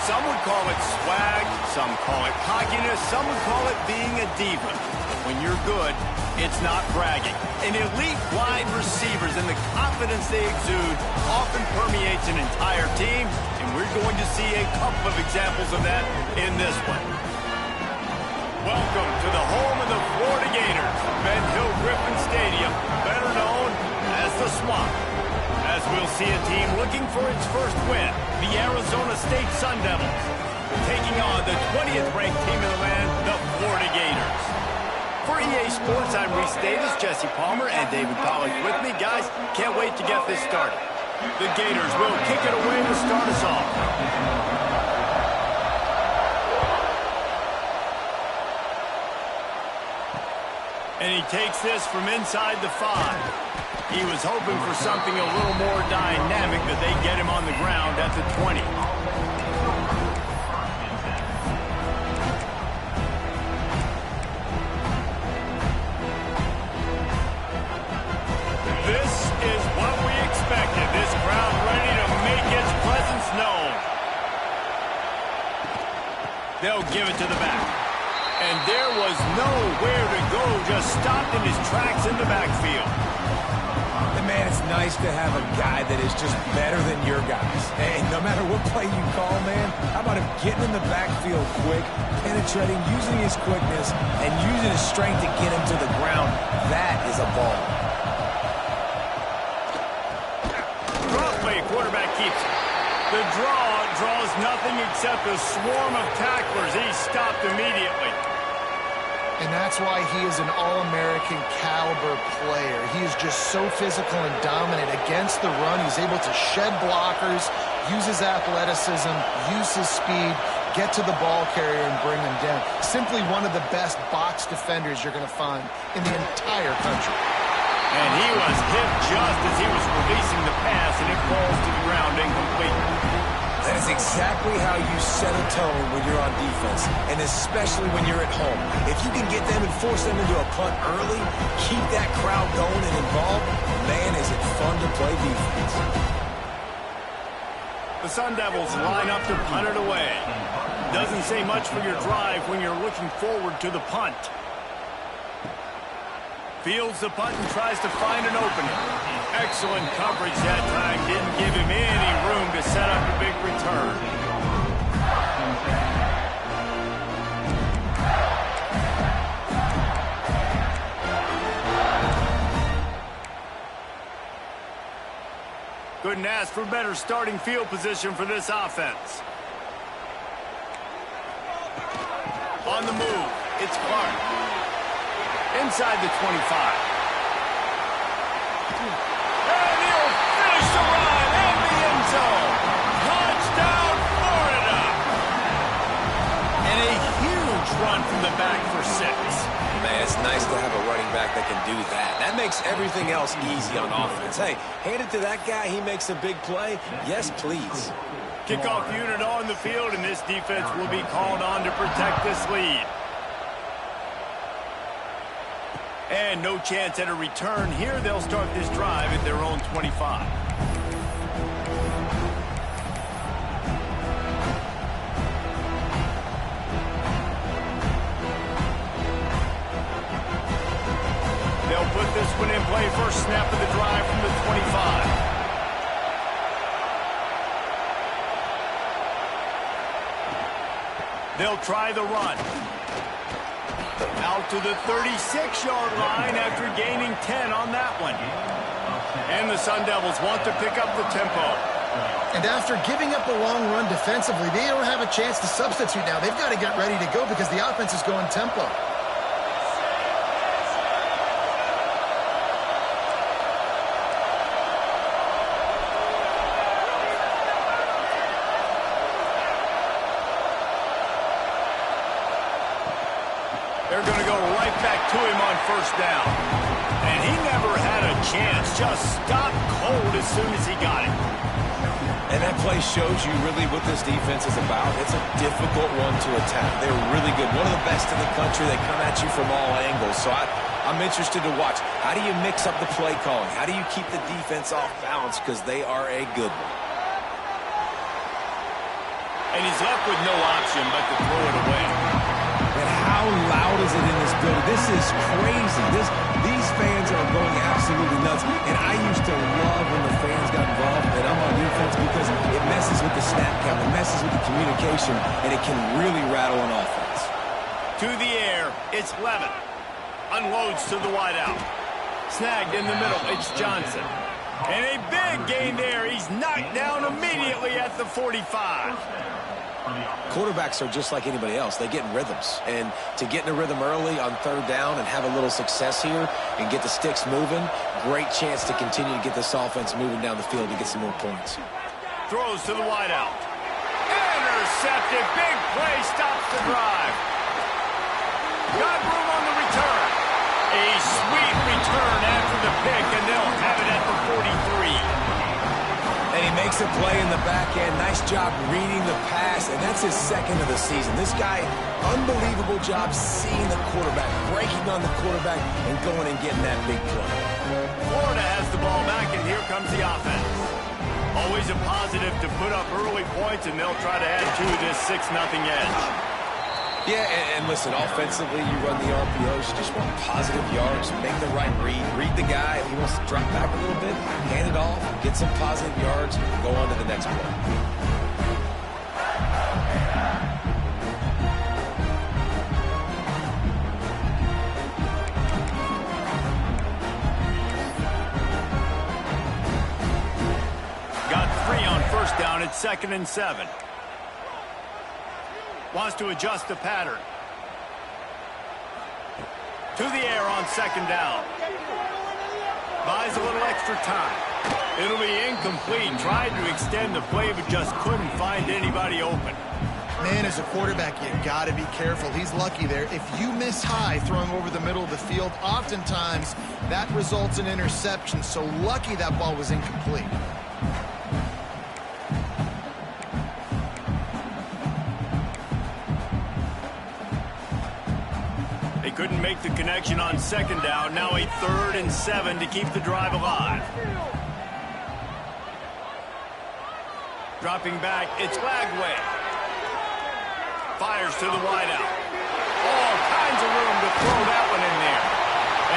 Some would call it swag, some call it cockiness, some would call it being a diva. When you're good, it's not bragging. And elite wide receivers and the confidence they exude often permeates an entire team, and we're going to see a couple of examples of that in this one. Welcome to the home of the Florida Gators, Ben Hill Griffin Stadium, better known as the Swamp. As we'll see a team looking for its first win, the Arizona State Sun Devils, taking on the 20th ranked team in the land, the Florida Gators. For EA Sports, I'm Reese Davis, Jesse Palmer, and David Pollack with me. Guys, can't wait to get this started. The Gators will kick it away to start us off. And he takes this from inside the 5. He was hoping for something a little more dynamic, that they get him on the ground at the 20. This is what we expected. This crowd ready to make its presence known. They'll give it to the back. And there was nowhere to go, just stopped in his tracks in the backfield. Man, it's nice to have a guy that is just better than your guys. And no matter what play you call, man, how about him getting in the backfield quick, penetrating, using his quickness, and using his strength to get him to the ground. That is a ball. Draw play, quarterback keeps it. The draw draws nothing except a swarm of tacklers. He's stopped immediately. And that's why he is an All-American caliber player. He is just so physical and dominant against the run. He's able to shed blockers, use his athleticism, use his speed, get to the ball carrier and bring him down. Simply one of the best box defenders you're going to find in the entire country. And he was hit just as he was releasing the pass, and it falls to the ground incomplete. That is exactly how you set a tone when you're on defense, and especially when you're at home. If you can get them and force them into a punt early, keep that crowd going and involved, man, is it fun to play defense. The Sun Devils line up to punt it away. Doesn't say much for your drive when you're looking forward to the punt. Fields the punt and tries to find an opening. Excellent coverage that time. Didn't give him any room to set up a big return. Couldn't ask for better starting field position for this offense. On the move, it's Clark. Inside the 25. And he'll finish the run in the end zone. Touchdown, Florida. And a huge run from the back for 6. Man, it's nice to have a running back that can do that. That makes everything else easy on offense. Hey, hand it to that guy. He makes a big play. Yes, please. Kickoff unit on the field, and this defense will be called on to protect this lead. And no chance at a return here. They'll start this drive at their own 25. They'll put this one in play. First snap of the drive from the 25. They'll try the run. Out to the 36-yard line after gaining 10 on that one. And the Sun Devils want to pick up the tempo. And after giving up a long run defensively, they don't have a chance to substitute now. They've got to get ready to go because the offense is going tempo. They're going to go right back to him on first down. And he never had a chance. Just stopped cold as soon as he got it. And that play shows you really what this defense is about. It's a difficult one to attack. They're really good. One of the best in the country. They come at you from all angles. So I'm interested to watch. How do you mix up the play calling? How do you keep the defense off balance? Because they are a good one. and he's left with no option but to throw it away. And how loud is it in this building? This is crazy. These fans are going absolutely nuts. And I used to love when the fans got involved, and I'm on defense because it messes with the snap count, it messes with the communication, and it can really rattle an offense. To the air, it's Levin. Unloads to the wideout. Snagged in the middle, it's Johnson. And a big gain there. He's knocked down immediately at the 45. Quarterbacks are just like anybody else. They get in rhythms. And to get in a rhythm early on third down and have a little success here and get the sticks moving, great chance to continue to get this offense moving down the field to get some more points. Throws to the wideout. Intercepted. Big play stops the drive. Got room on the return. A sweet return after the pick, and they'll have it at the 43. And he makes a play in the back end. Nice job reading the pass, and that's his second of the season. This guy, unbelievable job seeing the quarterback, breaking on the quarterback, and going and getting that big play. Florida has the ball back, and here comes the offense. Always a positive to put up early points, and they'll try to add to this 6-0 edge. Yeah, and listen, offensively, you run the RPOs, you just want positive yards, make the right read the guy. If he wants to drop back a little bit, hand it off, get some positive yards, go on to the next play. Got 3 on first down at 2nd and 7. Wants to adjust the pattern. To the air on 2nd down. Buys a little extra time. It'll be incomplete. Tried to extend the play, but just couldn't find anybody open. Man, as a quarterback, you got to be careful. He's lucky there. If you miss high throwing over the middle of the field, oftentimes that results in interception. So lucky that ball was incomplete. Couldn't make the connection on 2nd down. Now a 3rd and 7 to keep the drive alive. Dropping back, it's Lagway. Fires to the wideout. All kinds of room to throw that one in there.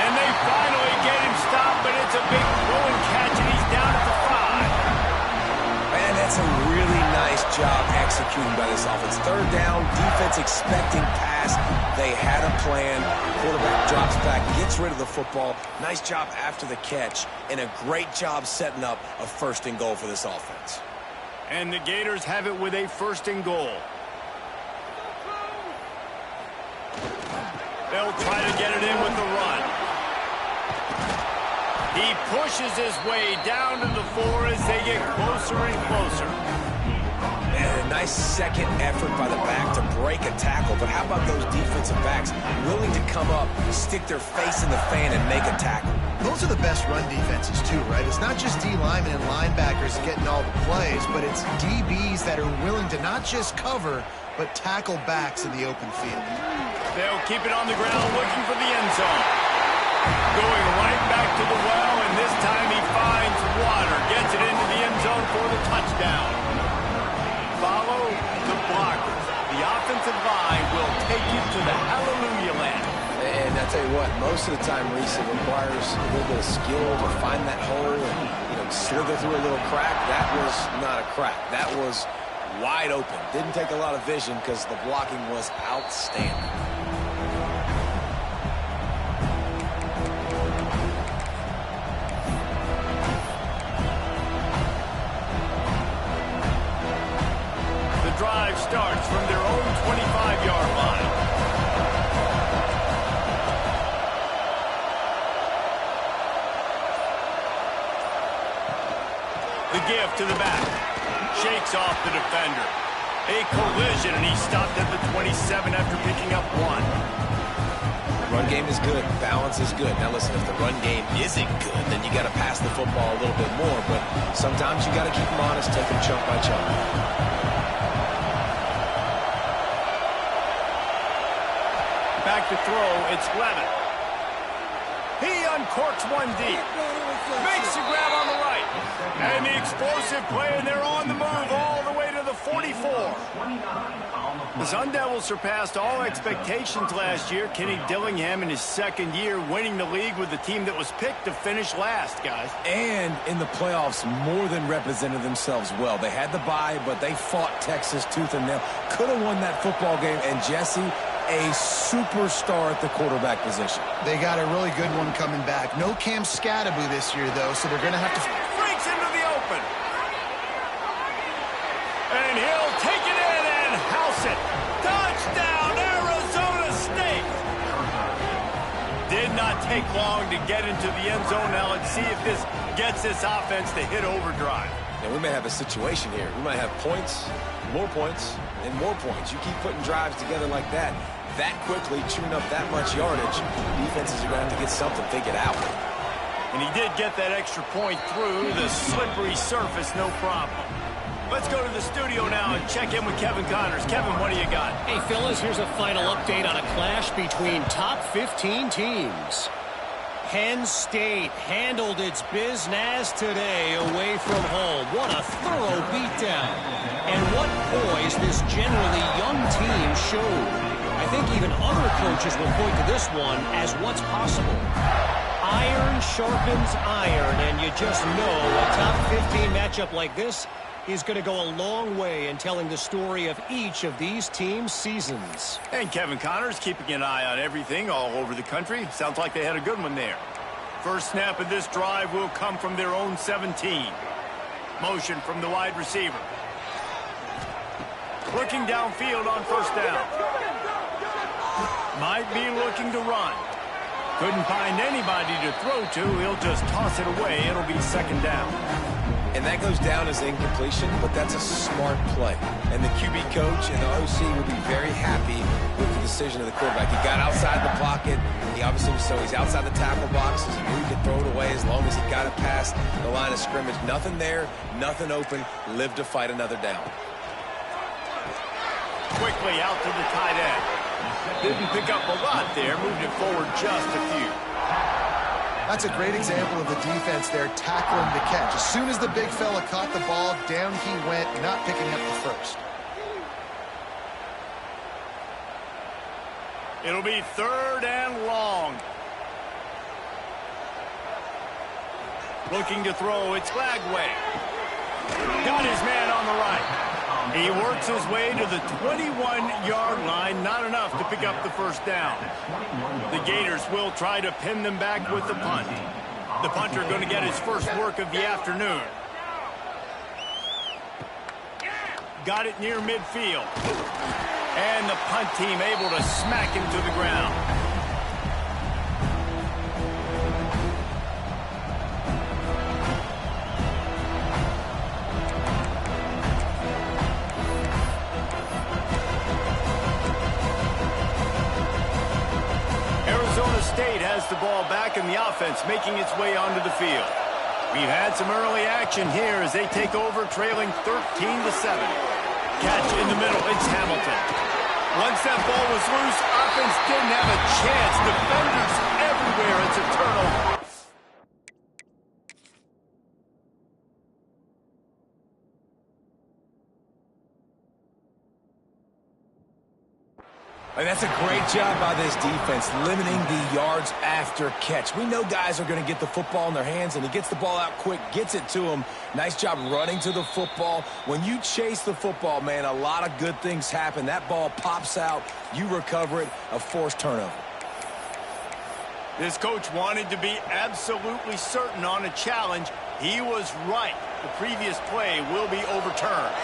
And they finally get him stopped, but it's a big throw and catch, and he's down at the 5. Man, that's a really nice job executing by this offense. 3rd down, defense expecting pass. They had a plan. Quarterback drops back, gets rid of the football. Nice job after the catch, and a great job setting up a 1st and goal for this offense. And the Gators have it with a 1st and goal. They'll try to get it in with the run. He pushes his way down to the 4 as they get closer and closer. And a nice second effort by the back to break a tackle. But how about those defensive backs willing to come up, stick their face in the fan, and make a tackle? Those are the best run defenses, too, right? It's not just D linemen and linebackers getting all the plays, but it's DBs that are willing to not just cover, but tackle backs in the open field. They'll keep it on the ground, looking for the end zone. Going right back to the well, and this time he finds water. Gets it into the end zone for the touchdown. Follow the blockers. The offensive line will take you to the hallelujah land. And I tell you what, most of the time, Reese, it requires a little bit of skill to find that hole and slither through a little crack. That was not a crack. That was wide open. Didn't take a lot of vision because the blocking was outstanding. Drive starts from their own 25-yard line. The give to the back. Shakes off the defender. A collision, and he stopped at the 27 after picking up 1. Run game is good. Balance is good. Now listen, if the run game isn't good, then you got to pass the football a little bit more. But sometimes you got to keep them honest, take them chunk by chunk. Back to throw, it's Levin. He uncorks one deep. Makes the grab on the right. And the explosive play, and they're on the move all the way to the 44. The Sun Devils surpassed all expectations last year. Kenny Dillingham in his second year winning the league with the team that was picked to finish last, guys. And in the playoffs, more than represented themselves well. They had the bye, but they fought Texas tooth and nail. Could have won that football game. And Jesse, a superstar at the quarterback position. They got a really good one coming back. No Cam Scatterby this year, though, so they're going to have to... Breaks into the open. And he'll take it in and house it. Touchdown, Arizona State. Did not take long to get into the end zone. Now let's see if this gets this offense to hit overdrive. And we may have a situation here. We might have points, and more points. You keep putting drives together like that quickly, chewing up that much yardage, defenses are going to have to get something figured out. And he did get that extra point through the slippery surface, no problem. Let's go to the studio now and check in with Kevin Connors. Kevin, what do you got? Hey, fellas, here's a final update on a clash between top 15 teams. Penn State handled its business today away from home. What a thorough beatdown. And what poise this generally young team showed. I think even other coaches will point to this one as what's possible. Iron sharpens iron, and you just know a top 15 matchup like this is going to go a long way in telling the story of each of these teams' seasons. And Kevin Connors keeping an eye on everything all over the country. Sounds like they had a good one there. First snap of this drive will come from their own 17. Motion from the wide receiver. Looking downfield on first down. Might be looking to run. Couldn't find anybody to throw to. He'll just toss it away. It'll be second down. And that goes down as incompletion, but that's a smart play. And the QB coach and the OC will be very happy with the decision of the quarterback. He got outside the pocket. He obviously was, so he's outside the tackle box. He knew he could throw it away as long as he got it past the line of scrimmage. Nothing there, nothing open. Live to fight another down. Quickly out to the tight end. Didn't pick up a lot there. Moved it forward just a few. That's a great example of the defense there tackling the catch. As soon as the big fella caught the ball, down he went, not picking up the first. It'll be third and long. Looking to throw, it's Flagway. Got his man on the right. He works his way to the 21-yard line. Not enough to pick up the first down. The Gators will try to pin them back with the punt. The punter going to get his first work of the afternoon. Got it near midfield. And the punt team able to smack him to the ground. Arizona State has the ball back in the offense, making its way onto the field. We've had some early action here as they take over, trailing 13-7. Catch in the middle, it's Hamilton. Once that ball was loose, offense didn't have a chance. Defenders everywhere, it's a turnover. And that's a great job by this defense, limiting the yards after catch. We know guys are going to get the football in their hands, and he gets the ball out quick, gets it to him. Nice job running to the football. When you chase the football, man, a lot of good things happen. That ball pops out, you recover it, a forced turnover. This coach wanted to be absolutely certain on a challenge. He was right. The previous play will be overturned.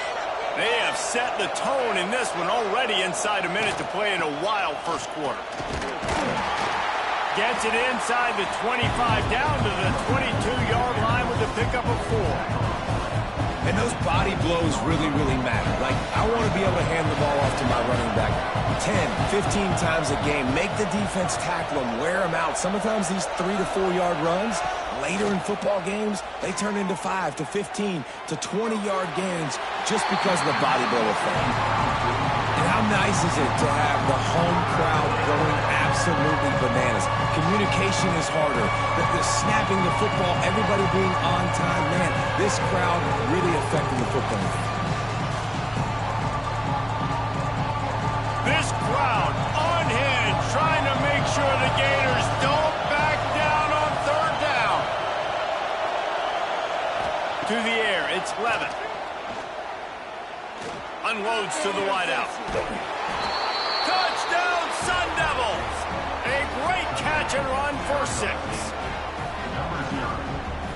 They have set the tone in this one already inside a minute to play in a wild first quarter. Gets it inside the 25, down to the 22-yard line with a pickup of 4. And those body blows really, really matter. Like, I want to be able to hand the ball off to my running back 10, 15 times a game. Make the defense tackle them, wear them out. Sometimes these 3 to 4 yard runs, later in football games, they turn into 5 to 15 to 20-yard gains just because of the body blow effect. And how nice is it to have the home crowd going absolutely bananas? Communication is harder. The snapping the football, everybody being on time. Man, this crowd really affecting the football game. 7. Unloads to the wideout. Touchdown, Sun Devils! A great catch and run for 6.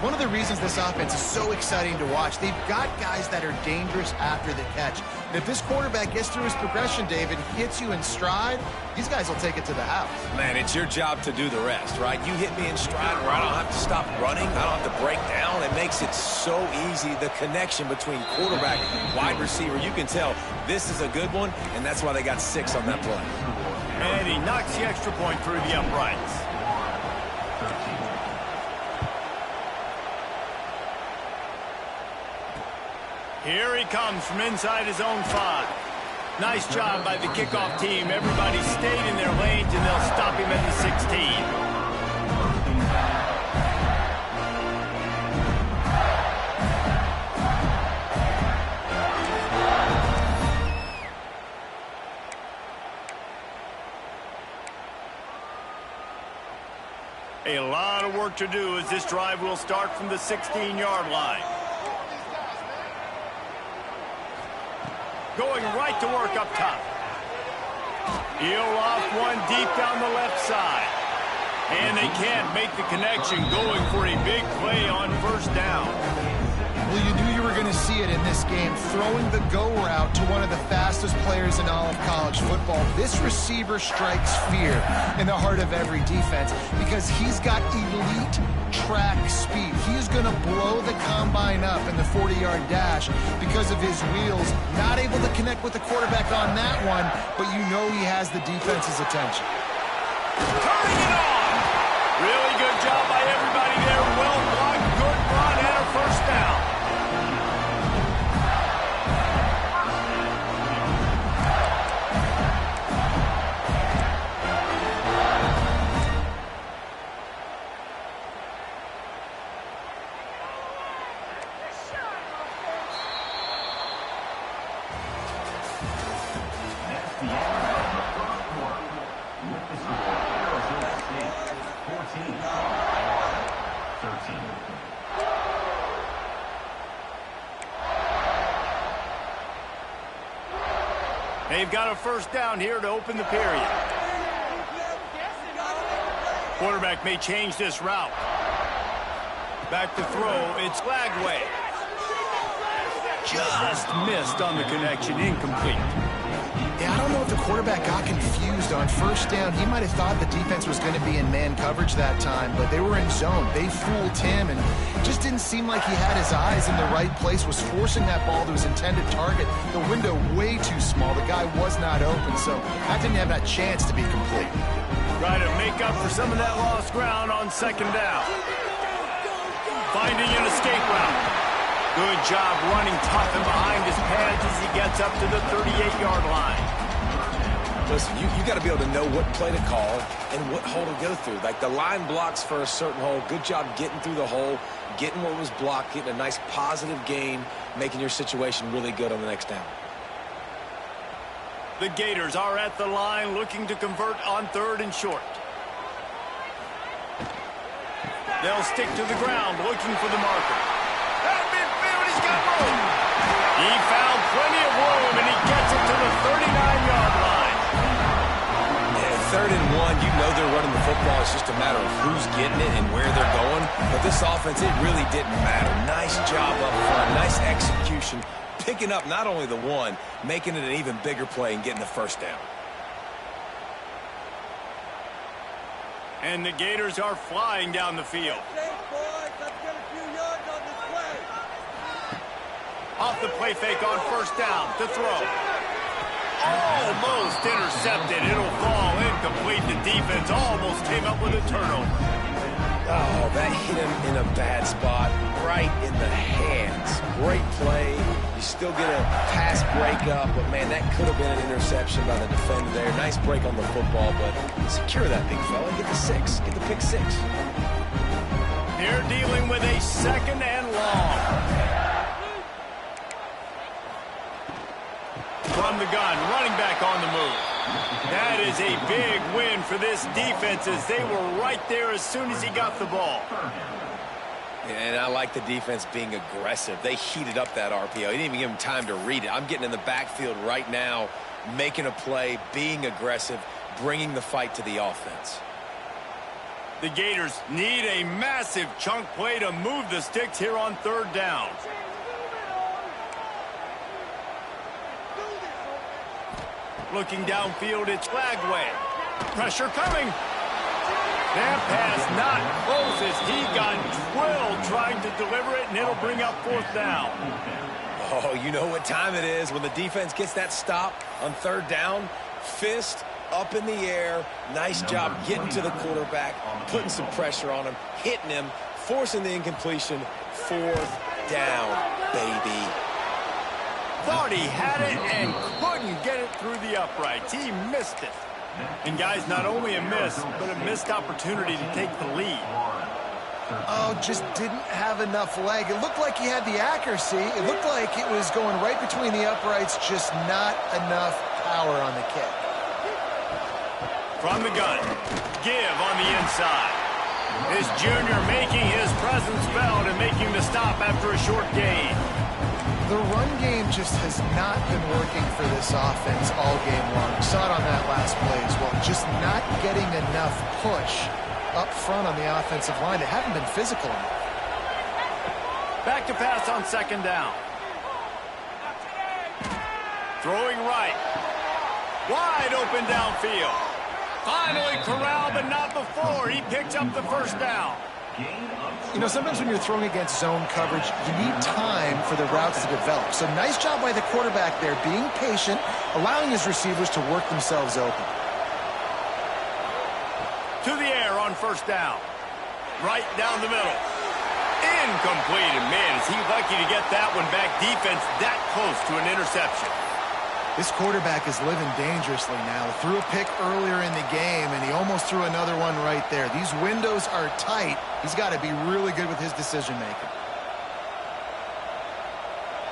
One of the reasons this offense is so exciting to watch, they've got guys that are dangerous after the catch. And if this quarterback gets through his progression, David, hits you in stride, these guys will take it to the house. Man, it's your job to do the rest, right? You hit me in stride where I don't have to stop running. I don't have to break down. It makes it so easy. The connection between quarterback and wide receiver, you can tell this is a good one, and that's why they got 6 on that play. And he knocks the extra point through the uprights. Here he comes from inside his own 5. Nice job by the kickoff team. Everybody stayed in their lanes, and they'll stop him at the 16. A lot of work to do as this drive will start from the 16-yard line. Going right to work up top. He'll off one deep down the left side. And they can't make the connection, going for a big play on first down. Well, you knew you were going to see it in this game, throwing the go route to one of the fastest players in all of college football. This receiver strikes fear in the heart of every defense because he's got elite track speed. He's going to blow the combine up in the 40-yard dash because of his wheels. Not able to connect with the quarterback on that one, but you know he has the defense's attention. Turning it on! Really good job by everybody there. Well blocked, good run, and a first down. They've got a first down here to open the period. Quarterback may change this route. Back to throw, it's Lagway. Just missed on the connection, incomplete. Yeah, I don't know if the quarterback got confused on first down. He might have thought the defense was going to be in man coverage that time, but they were in zone. They fooled him, and it just didn't seem like he had his eyes in the right place, was forcing that ball to his intended target. The window way too small. The guy was not open, so that didn't have that chance to be complete. Try to make up for some of that lost ground on second down. Finding an escape route. Good job running tough and behind his pads as he gets up to the 38-yard line. Listen, you got to be able to know what play to call and what hole to go through. Like the line blocks for a certain hole. Good job getting through the hole, getting what was blocked, getting a nice positive gain, making your situation really good on the next down. The Gators are at the line looking to convert on 3rd and short. They'll stick to the ground looking for the marker. At midfield, he's got room. He found plenty of room, and he gets it to the 39-yard line. Yeah, 3rd and 1, you know they're running the football. It's just a matter of who's getting it and where they're going. But this offense, it really didn't matter. Nice job up front, nice execution. Picking up not only the one, making it an even bigger play and getting the first down. And the Gators are flying down the field. Off the play fake on first down to throw. Almost intercepted. It'll fall incomplete. The defense almost came up with a turnover. Oh, that hit him in a bad spot, right in the hands. Great play. You still get a pass breakup, but, man, that could have been an interception by the defender there. Nice break on the football, but secure that big fella. Get the 6. Get the pick 6. They're dealing with a 2nd and long. From the gun, running back on the move. That is a big win for this defense as they were right there as soon as he got the ball. And I like the defense being aggressive. They heated up that RPO. He didn't even give him time to read it. I'm getting in the backfield right now, making a play, being aggressive, bringing the fight to the offense. The Gators need a massive chunk play to move the sticks here on third down. Looking downfield, it's Lagway. Pressure coming. That pass not close as he got drilled trying to deliver it, and it'll bring up fourth down. Oh, you know what time it is when the defense gets that stop on third down. Fist up in the air. Nice job getting to the quarterback, putting some pressure on him, hitting him, forcing the incompletion. Fourth down, baby. Thought he had it and couldn't get it through the uprights. He missed it. And guys, not only a miss, but a missed opportunity to take the lead. Oh, just didn't have enough leg. It looked like he had the accuracy. It looked like it was going right between the uprights, just not enough power on the kick. From the gun, give on the inside. This junior making his presence felt and making the stop after a short gain. The run game just has not been working for this offense all game long. We saw it on that last play as well. Just not getting enough push up front on the offensive line. They haven't been physical enough. Back to pass on second down. Throwing right. Wide open downfield. Finally corralled, but not before. He picks up the first down. You know, sometimes when you're throwing against zone coverage, you need time for the routes to develop. So nice job by the quarterback there, being patient, allowing his receivers to work themselves open. To the air on first down. Right down the middle. Incomplete. And man, is he lucky to get that one back. Defense that close to an interception. This quarterback is living dangerously now. Threw a pick earlier in the game, and he almost threw another one right there. These windows are tight. He's got to be really good with his decision-making.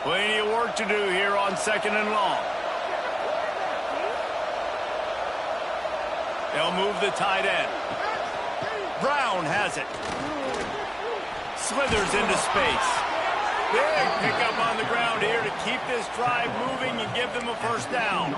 Plenty of work to do here on second and long. They'll move the tight end. Brown has it. Slithers into space. Big pickup on the ground here to keep this drive moving and give them a first down.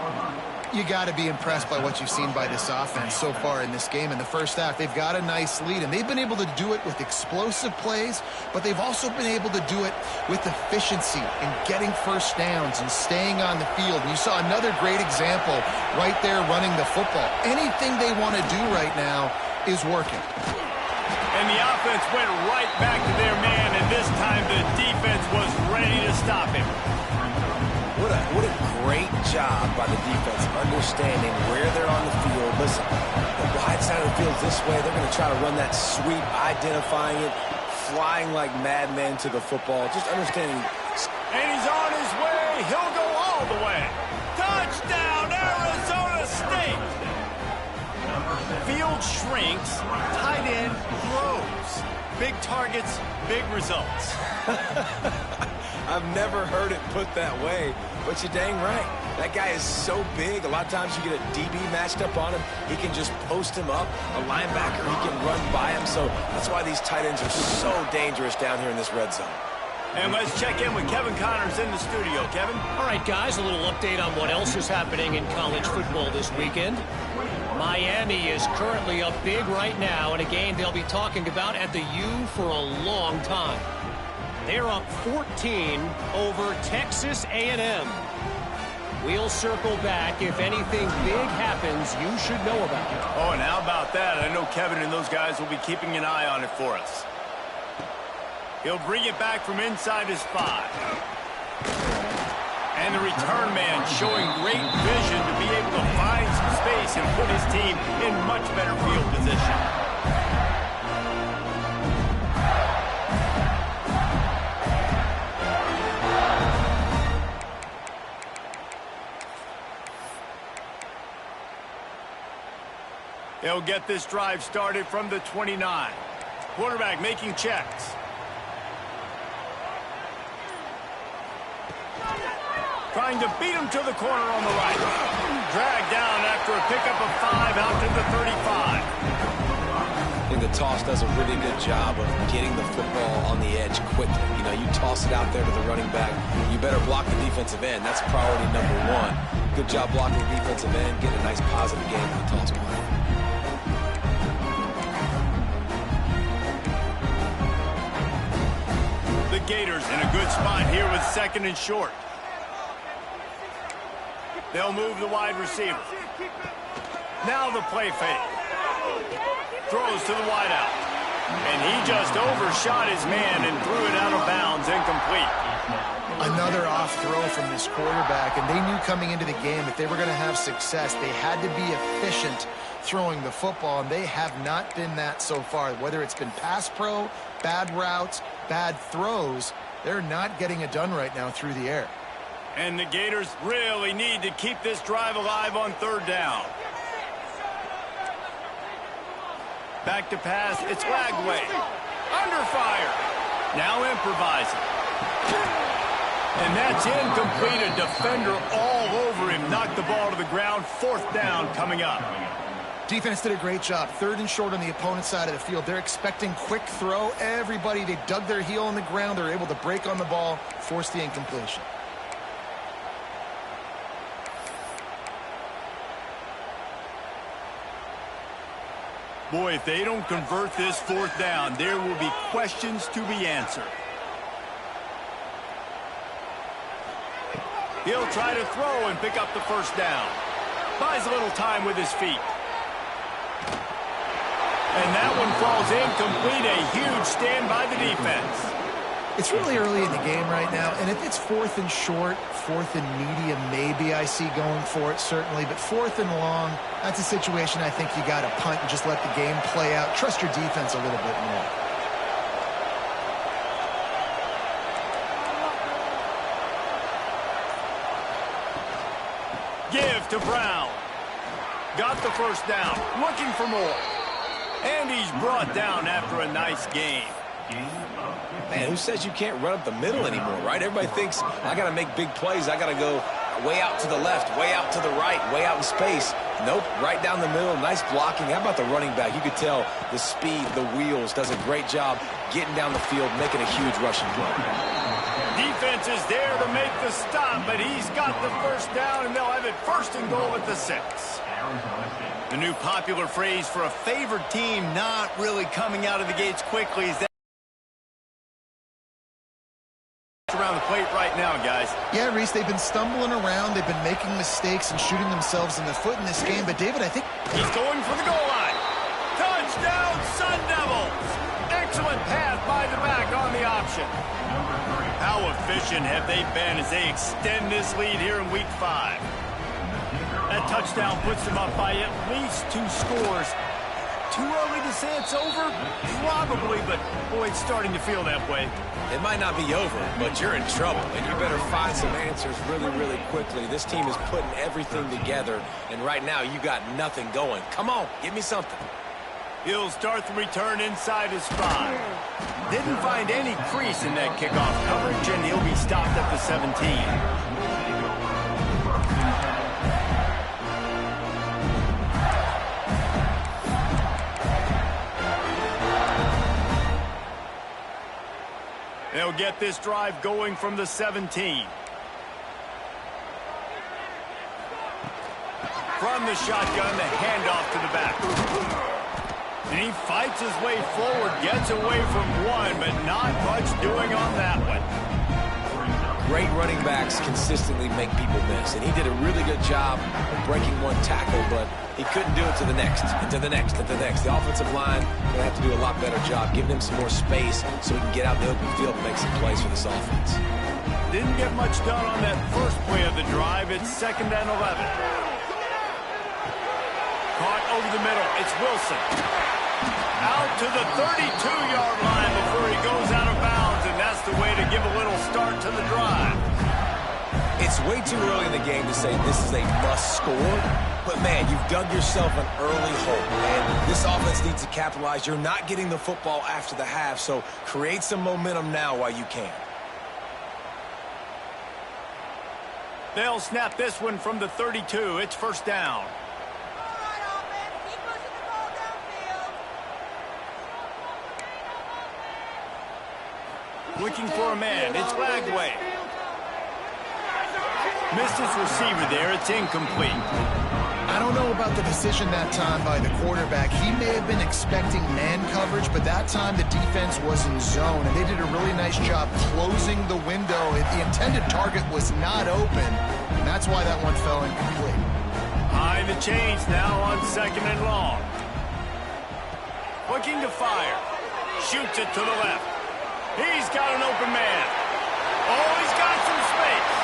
You got to be impressed by what you've seen by this offense so far in this game. In the first half, they've got a nice lead, and they've been able to do it with explosive plays, but they've also been able to do it with efficiency and getting first downs and staying on the field. And you saw another great example right there running the football. Anything they want to do right now is working. And the offense went right back to their man, and this time the defense was ready to stop him. What a great job by the defense understanding where they're on the field. Listen, the wide side of the field is this way. They're going to try to run that sweep, identifying it, flying like madmen to the football, just understanding. And he's on his way. He'll go all the way. Touchdown, Arizona State! Field shrinks, tight end grows. Big targets, big results. I've never heard it put that way, but you're dang right. That guy is so big. A lot of times you get a DB matched up on him. He can just post him up. A linebacker, he can run by him. So that's why these tight ends are so dangerous down here in this red zone. And let's check in with Kevin Connors in the studio. Kevin? All right, guys, a little update on what else is happening in college football this weekend. Miami is currently up big right now in a game they'll be talking about at the U for a long time. They're up 14 over Texas A&M. We'll circle back. If anything big happens, you should know about it. Oh, and how about that? I know Kevin and those guys will be keeping an eye on it for us. He'll bring it back from inside his 5. And the return man showing great vision to be able to find some space and put his team in much better field position. They'll get this drive started from the 29. Quarterback making checks. Trying to beat him to the corner on the right. Dragged down after a pickup of 5 out to the 35. And the toss does a really good job of getting the football on the edge quickly. You know, you toss it out there to the running back, you better block the defensive end. That's priority number one. Good job blocking the defensive end, getting a nice positive game for the toss play. The Gators in a good spot here with 2nd and short. They'll move the wide receiver. Now the play fake. Throws to the wideout. And he just overshot his man and threw it out of bounds, incomplete. Another off throw from this quarterback, and they knew coming into the game that they were going to have success. They had to be efficient throwing the football, and they have not been that so far. Whether it's been pass pro, bad routes, bad throws, they're not getting it done right now through the air. And the Gators really need to keep this drive alive on 3rd down. Back to pass, it's Lagway. Under fire. Now improvising. And that's incomplete. A defender all over him. Knocked the ball to the ground. 4th down coming up. Defense did a great job. 3rd and short on the opponent's side of the field. They're expecting quick throw. Everybody, they dug their heel on the ground. They're able to break on the ball, force the incompletion. Boy, if they don't convert this 4th down, there will be questions to be answered. He'll try to throw and pick up the 1st down. Buys a little time with his feet. And that one falls incomplete. A huge stand by the defense. It's really early in the game right now, and if it's 4th and short, 4th and medium, maybe I see going for it, certainly. But 4th and long, that's a situation I think you got to punt and just let the game play out. Trust your defense a little bit more. Give to Brown. Got the 1st down. Looking for more. And he's brought down after a nice game. Man, who says you can't run up the middle anymore, right? Everybody thinks, I got to make big plays. I got to go way out to the left, way out to the right, way out in space. Nope, right down the middle. Nice blocking. How about the running back? You could tell the speed, the wheels, does a great job getting down the field, making a huge rushing play. Defense is there to make the stop, but he's got the 1st down, and they'll have it 1st and goal at the 6. The new popular phrase for a favored team not really coming out of the gates quickly is that around the plate right now, guys. Yeah, Reese, they've been stumbling around. They've been making mistakes and shooting themselves in the foot in this game. But, David, I think he's going for the goal line. Touchdown, Sun Devils. Excellent pass by the back on the option. How efficient have they been as they extend this lead here in Week 5? That touchdown puts them up by at least 2 scores. Too early to say it's over? Probably, but boy, it's starting to feel that way. It might not be over, but you're in trouble, and you better find some answers really, really quickly. This team is putting everything together, and right now you got nothing going. Come on, give me something. He'll start the return inside his 5. Didn't find any crease in that kickoff coverage, and he'll be stopped at the 17. They'll get this drive going from the 17. From the shotgun, the handoff to the back. And he fights his way forward, gets away from one, but not much doing on that one. Great running backs consistently make people miss, and he did a really good job of breaking one tackle, but he couldn't do it to the next, and to the next, and to the next. The offensive line will have to do a lot better job, giving him some more space so he can get out in the open field and make some plays for this offense. Didn't get much done on that first play of the drive. It's 2nd and 11. Caught over the middle. It's Wilson. Out to the 32-yard line before he goes out of bounds, and that's the way to give a little start to the drive. It's way too early in the game to say this is a must score, but man, you've dug yourself an early hole, and this offense needs to capitalize. You're not getting the football after the half, so create some momentum now while you can. They'll snap this one from the 32. It's 1st down. Looking for a man. It's Lagway. Missed his receiver there. It's incomplete. I don't know about the decision that time by the quarterback. He may have been expecting man coverage, but that time the defense was in zone, and they did a really nice job closing the window. The intended target was not open, and that's why that one fell incomplete. High the chains now on 2nd and long. Looking to fire. Shoots it to the left. He's got an open man. Oh, he's got some space.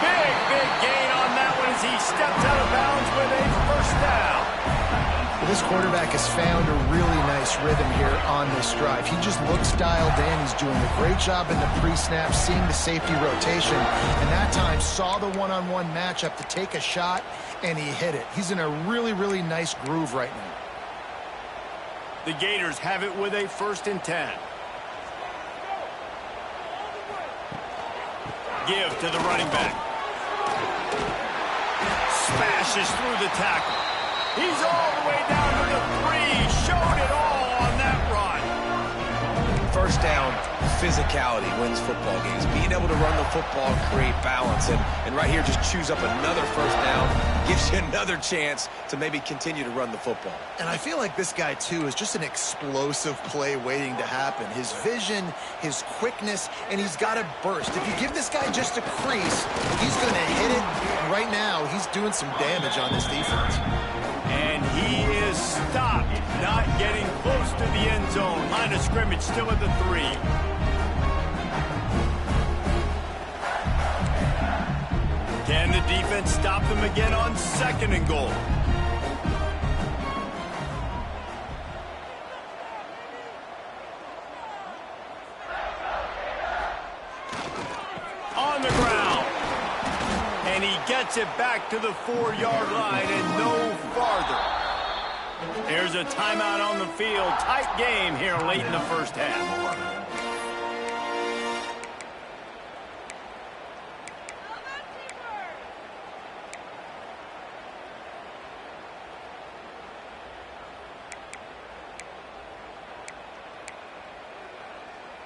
Big gain on that one as he steps out of bounds with a first down. Well, this quarterback has found a really nice rhythm here on this drive. He just looks dialed in. He's doing a great job in the pre-snap, seeing the safety rotation, and that time saw the one-on-one matchup to take a shot, and he hit it. He's in a really nice groove right now. The Gators have it with a 1st and 10. Give to the running back. Smashes through the tackle. He's all the way down to the 3. Showed it all on that run. First down, physicality wins football games. Being able to run the football, create balance. And right here, just choose up another first down. Gives you another chance to maybe continue to run the football. And I feel like this guy, too, is just an explosive play waiting to happen. His vision, his quickness, and he's got a burst. If you give this guy just a crease, he's going to hit it. And right now, he's doing some damage on this defense. And he is stopped, not getting close to the end zone. Line of scrimmage still at the 3. Can the defense stop them again on 2nd and goal? On the ground. And he gets it back to the 4-yard line and no farther. There's a timeout on the field. Tight game here late in the first half.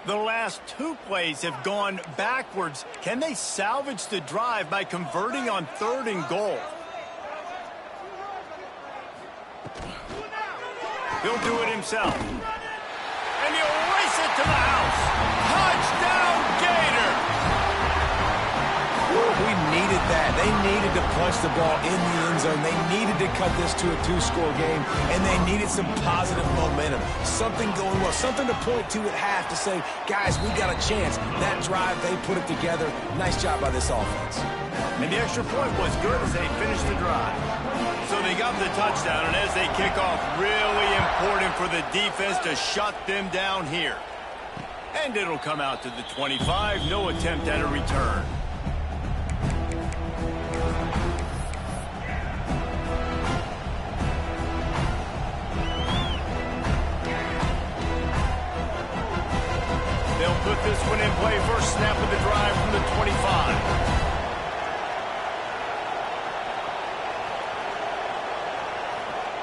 The last 2 plays have gone backwards. Can they salvage the drive by converting on 3rd and goal? He'll do it himself. And he'll race it to the house. Touchdown, Gator! We needed that. They needed to punch the ball in the end zone. They needed to cut this to a 2-score game, and they needed some positive momentum. Something going well, something to point to at half to say, guys, we got a chance. That drive, they put it together. Nice job by this offense. And the extra point was good as they finished the drive. So they got the touchdown, and as they kick off, really important for the defense to shut them down here. And it'll come out to the 25. No attempt at a return. They'll put this one in play. First snap of the drive from the 25.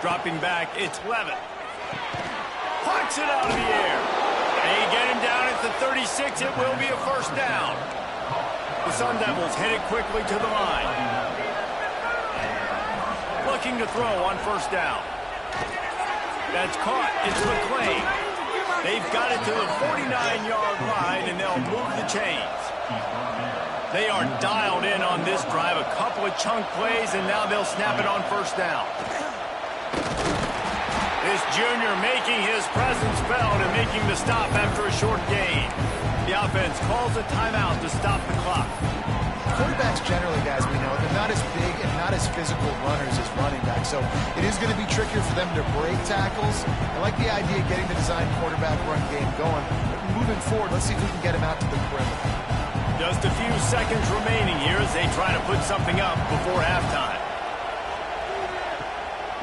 Dropping back, it's Levitt. Pucks it out of the air. They get him down at the 36. It will be a first down. The Sun Devils headed quickly to the line. Looking to throw on first down. That's caught. It's McClain. They've got it to the 49-yard line, and they'll move the chains. They are dialed in on this drive. A couple of chunk plays, and now they'll snap it on first down. This junior making his presence felt and making the stop after a short gain. The offense calls a timeout to stop the clock. Quarterbacks generally, guys, we know, they're not as big and not as physical runners as running backs. So it is going to be trickier for them to break tackles. I like the idea of getting the design quarterback run game going. But moving forward, let's see if we can get him out to the perimeter. Just a few seconds remaining here as they try to put something up before halftime.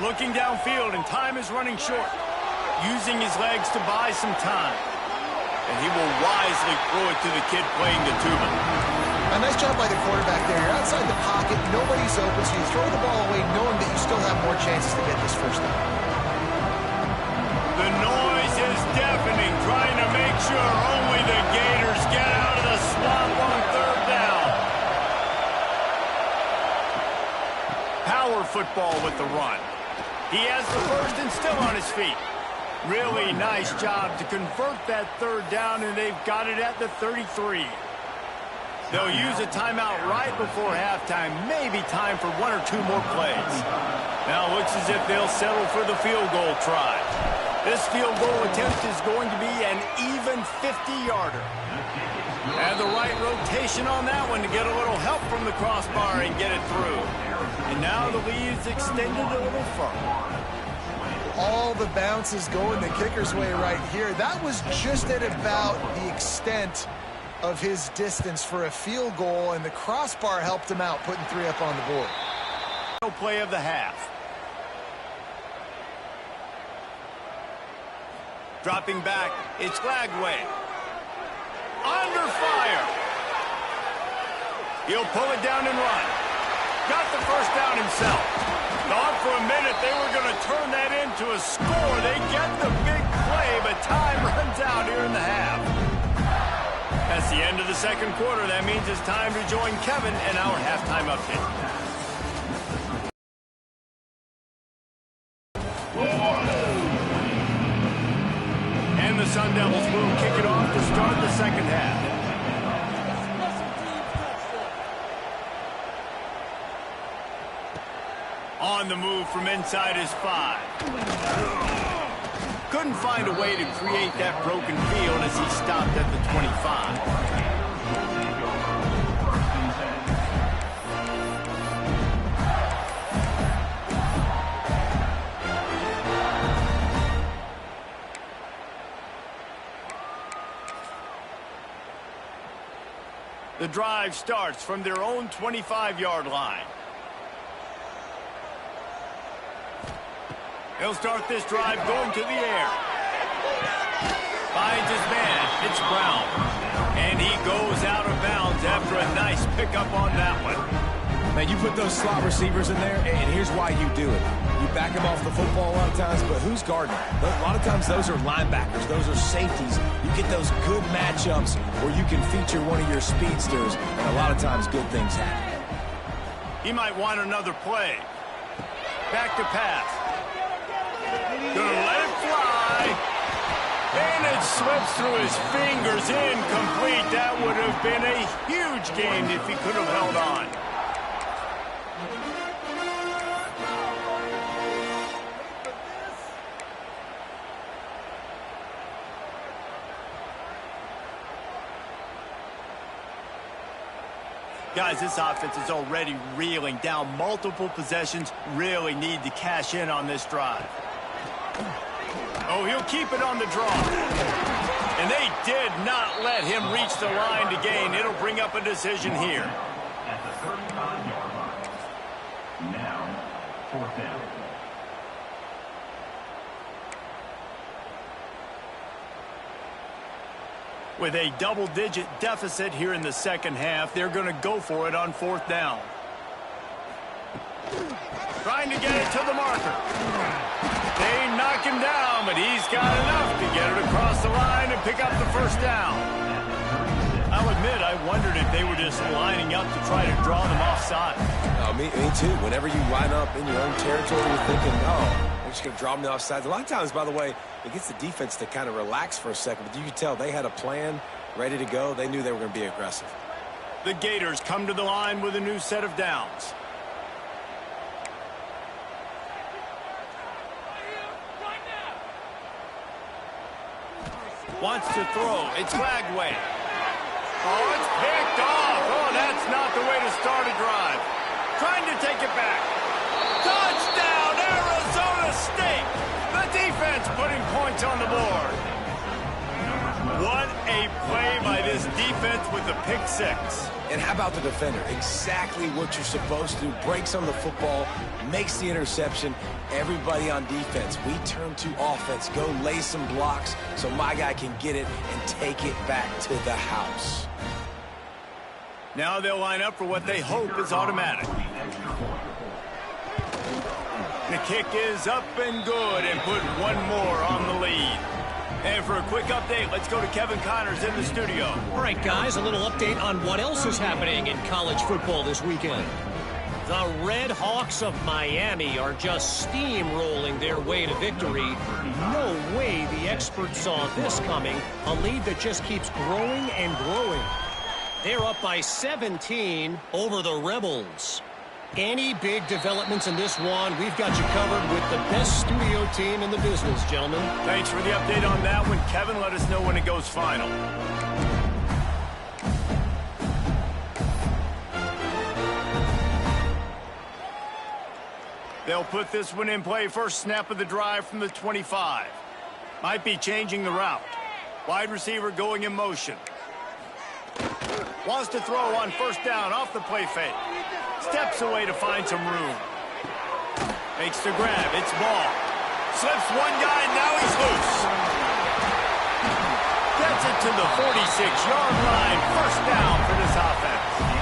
Looking downfield, and time is running short. Using his legs to buy some time. And he will wisely throw it to the kid playing the tuba. A nice job by the quarterback there. You're outside the pocket, nobody's open, so you throw the ball away knowing that you still have more chances to get this first down. The noise is deafening, trying to make sure only the Gators football with the run. He has the first and still on his feet. Really nice job to convert that third down, and they've got it at the 33. They'll use a timeout right before halftime. Maybe time for one or two more plays. Now it looks as if they'll settle for the field goal try. This field goal attempt is going to be an even 50-yarder. And the right rotation on that one to get a little help from the crossbar and get it through. And now the lead is extended a little further. All the bounces going the kicker's way right here. That was just at about the extent of his distance for a field goal, and the crossbar helped him out, putting 3 up on the board. No play of the half. Dropping back, it's Lagway. Under fire. He'll pull it down and run. Got the first down himself. Thought for a minute they were going to turn that into a score. They get the big play, but time runs out here in the half. That's the end of the second quarter. That means it's time to join Kevin in our halftime update. And the Sun Devils will kick it off to start the second half. On the move from inside his 5. Couldn't find a way to create that broken field as he stopped at the 25. The drive starts from their own 25-yard line. He'll start this drive going to the air. Finds his man. It's Brown. And he goes out of bounds after a nice pickup on that one. Man, you put those slot receivers in there, and here's why you do it. You back them off the football a lot of times, but who's guarding them? A lot of times those are linebackers. Those are safeties. You get those good matchups where you can feature one of your speedsters, and a lot of times good things happen. He might want another play. Back to pass. Gonna let it fly. And it slips through his fingers. Incomplete. That would have been a huge gain if he could have held on. Guys, this offense is already reeling down multiple possessions. Really need to cash in on this drive. Oh, he'll keep it on the draw. And they did not let him reach the line to gain. It'll bring up a decision here. At the 35-yard line. Now, 4th down. With a double-digit deficit here in the second half, they're going to go for it on 4th down. Trying to get it to the marker. They knock him down, but he's got enough to get it across the line and pick up the first down. I'll admit, I wondered if they were just lining up to try to draw them offside. Me too. Whenever you line up in your own territory, you're thinking, oh, they're just going to draw them offside. A lot of times, by the way, it gets the defense to kind of relax for a second, but you can tell they had a plan ready to go. They knew they were going to be aggressive. The Gators come to the line with a new set of downs. Wants to throw. It's Lagway. Oh, it's picked off. Oh, that's not the way to start a drive. Trying to take it back. Touchdown, Arizona State. The defense putting points on the board. What a play by this defense with the pick 6. And how about the defender? Exactly what you're supposed to do. Breaks on the football, makes the interception. Everybody on defense, we turn to offense. Go lay some blocks so my guy can get it and take it back to the house. Now they'll line up for what they hope is automatic. The kick is up and good and put one more on the lead. And for a quick update, let's go to Kevin Connors in the studio. All right, guys, a little update on what else is happening in college football this weekend. The Red Hawks of Miami are just steamrolling their way to victory. No way the experts saw this coming. A lead that just keeps growing and growing. They're up by 17 over the Rebels. Any big developments in this one, we've got you covered with the best studio team in the business, gentlemen. Thanks for the update on that one, Kevin. Let us know when it goes final. They'll put this one in play. First snap of the drive from the 25. Might be changing the route. Wide receiver going in motion. Wants to throw on first down off the play fake. Steps away to find some room. Makes the grab. It's ball. Slips one guy, and now he's loose. Gets it to the 46-yard line. First down for this offense.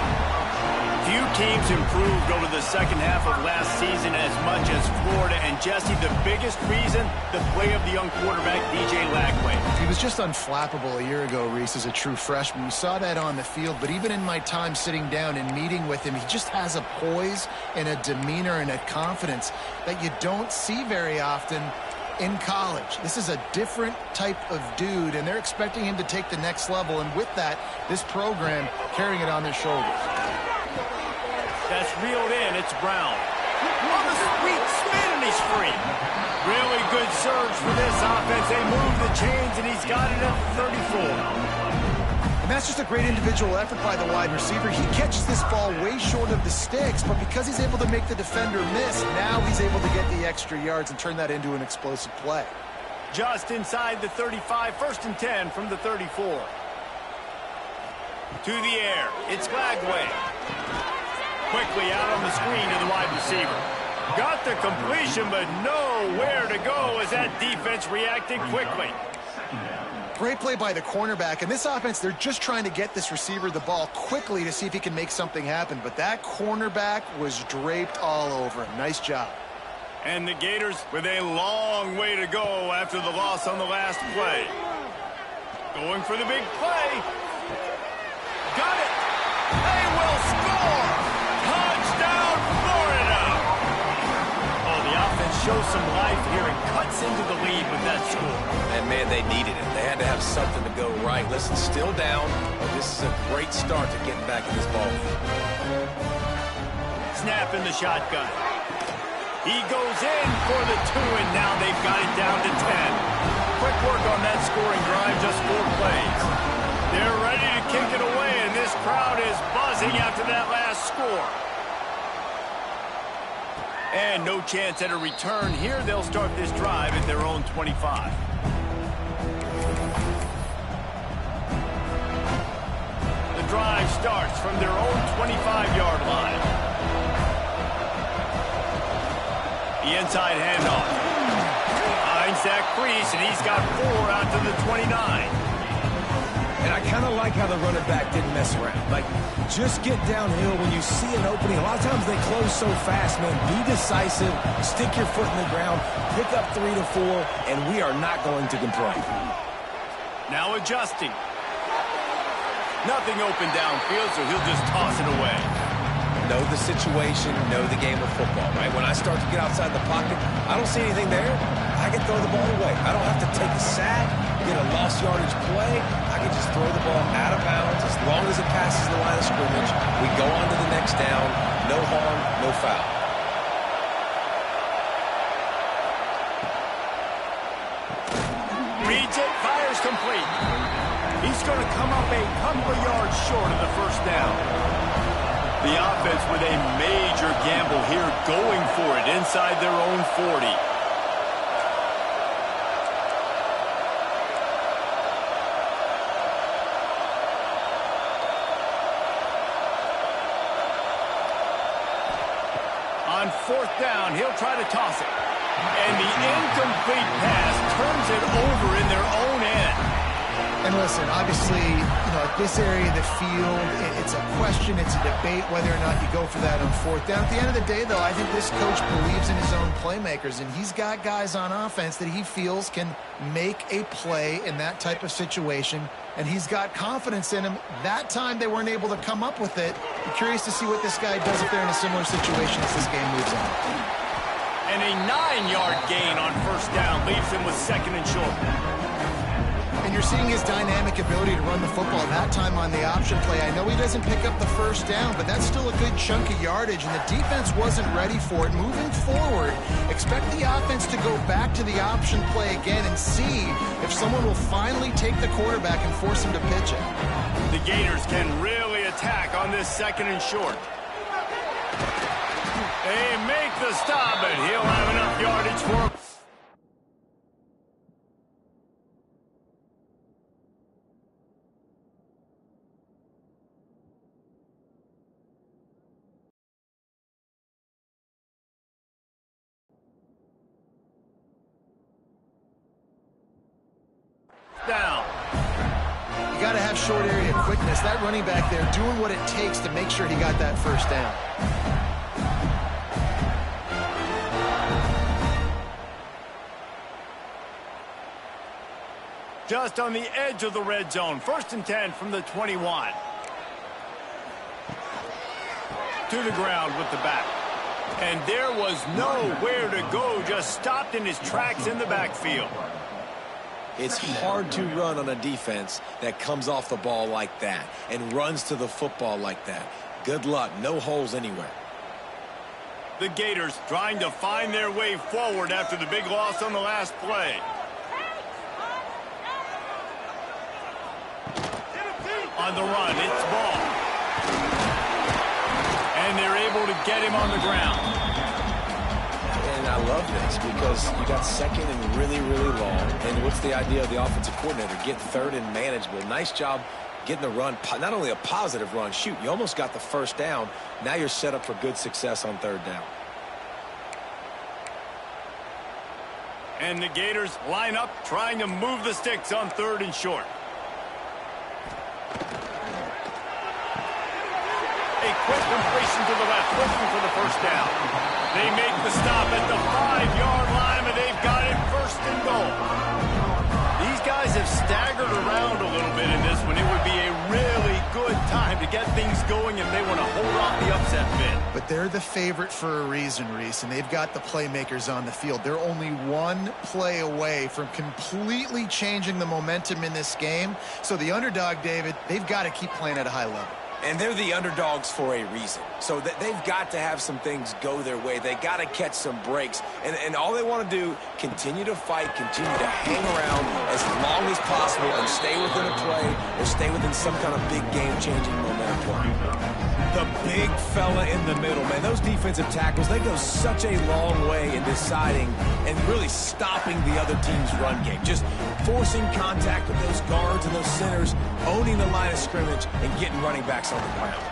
Few teams improved over the second half of last season as much as Florida. And Jesse, the biggest reason, the play of the young quarterback, DJ Lagway. He was just unflappable a year ago, Reese, as a true freshman. We saw that on the field, but even in my time sitting down and meeting with him, he just has a poise and a demeanor and a confidence that you don't see very often in college. This is a different type of dude, and they're expecting him to take the next level. And with that, this program carrying it on their shoulders. That's reeled in. It's Brown. On the sweet spin, and he's free. Really good surge for this offense. They move the chains, and he's got it at 34. And that's just a great individual effort by the wide receiver. He catches this ball way short of the sticks, but because he's able to make the defender miss, now he's able to get the extra yards and turn that into an explosive play. Just inside the 35, first and 10 from the 34. To the air. It's Lagway. Quickly out on the screen to the wide receiver. Got the completion, but nowhere to go as that defense reacted quickly. Great play by the cornerback. And this offense, they're just trying to get this receiver the ball quickly to see if he can make something happen. But that cornerback was draped all over him. Nice job. And the Gators with a long way to go after the loss on the last play. Going for the big play. Got it. They will score. Touchdown, Florida! Oh, the offense shows some life here and cuts into the lead with that score. And, man, they needed it. They had to have something to go right. Listen, still down, but this is a great start to getting back in this ball game. Snap in the shotgun. He goes in for the 2, and now they've got it down to 10. Quick work on that scoring drive, just 4 plays. They're ready to kick it away, and this crowd is buzzing after that last score. And no chance at a return here. They'll start this drive at their own 25. The drive starts from their own 25-yard line. The inside handoff. Finds that crease, and he's got 4 out to the 29. And I kind of like how the running back didn't mess around. Like, just get downhill when you see an opening. A lot of times they close so fast, man. Be decisive, stick your foot in the ground, pick up 3 to 4, and we are not going to complain. Now adjusting. Nothing open downfield, so he'll just toss it away. Know the situation, know the game of football, right? When I start to get outside the pocket, I don't see anything there. I can throw the ball away. I don't have to take a sack, get a lost yardage play. I can just throw the ball out of bounds. As long as it passes the line of scrimmage, we go on to the next down. No harm, no foul. Reads it, fires complete. He's going to come up a couple of yards short of the first down. The offense with a major gamble here, going for it inside their own 40. On 4th down, he'll try to toss it. And the incomplete pass turns it over in their own end. And listen, obviously, at this area of the field, it's a question, it's a debate whether or not you go for that on fourth down. At the end of the day, though, I think this coach believes in his own playmakers, and he's got guys on offense that he feels can make a play in that type of situation, and he's got confidence in him. That time they weren't able to come up with it. I'm curious to see what this guy does if they're in a similar situation as this game moves on. And a 9-yard gain on first down leaves him with second and short. And you're seeing his dynamic ability to run the football that time on the option play. I know he doesn't pick up the first down, but that's still a good chunk of yardage, and the defense wasn't ready for it. Moving forward, expect the offense to go back to the option play again and see if someone will finally take the quarterback and force him to pitch it. The Gators can really attack on this second and short. They make the stop, but he'll have enough yardage for him. Down. You got to have short area quickness. That running back there doing what it takes to make sure he got that first down. Just on the edge of the red zone. 1st and 10 from the 21. To the ground with the back. And there was nowhere to go. Just stopped in his tracks in the backfield. It's hard to run on a defense that comes off the ball like that and runs to the football like that. Good luck. No holes anywhere. The Gators trying to find their way forward after the big loss on the last play. On the run, it's Ball. And they're able to get him on the ground. And I love this because you got second and really, really long. And what's the idea of the offensive coordinator? Get third and manageable. Nice job getting the run. Not only a positive run, shoot, you almost got the first down. Now you're set up for good success on third down. And the Gators line up trying to move the sticks on 3rd and short. A quick completion to the left, looking for the first down. They make the stop at the 5-yard line, and they've got it 1st and goal. These guys have staggered around a little bit in this one. It would be a really good time to get things going if they want to hold off the upset bid. But they're the favorite for a reason, Reese, and they've got the playmakers on the field. They're only one play away from completely changing the momentum in this game. So the underdog, David, they've got to keep playing at a high level. And they're the underdogs for a reason. So they've got to have some things go their way. They got to catch some breaks. And all they want to do, continue to fight, continue to hang around as long as possible and stay within a play or stay within some kind of big game-changing momentum play. The big fella in the middle, man. Those defensive tackles, they go such a long way in deciding and really stopping the other team's run game. Just forcing contact with those guards and those centers, owning the line of scrimmage, and getting running backs on the ground.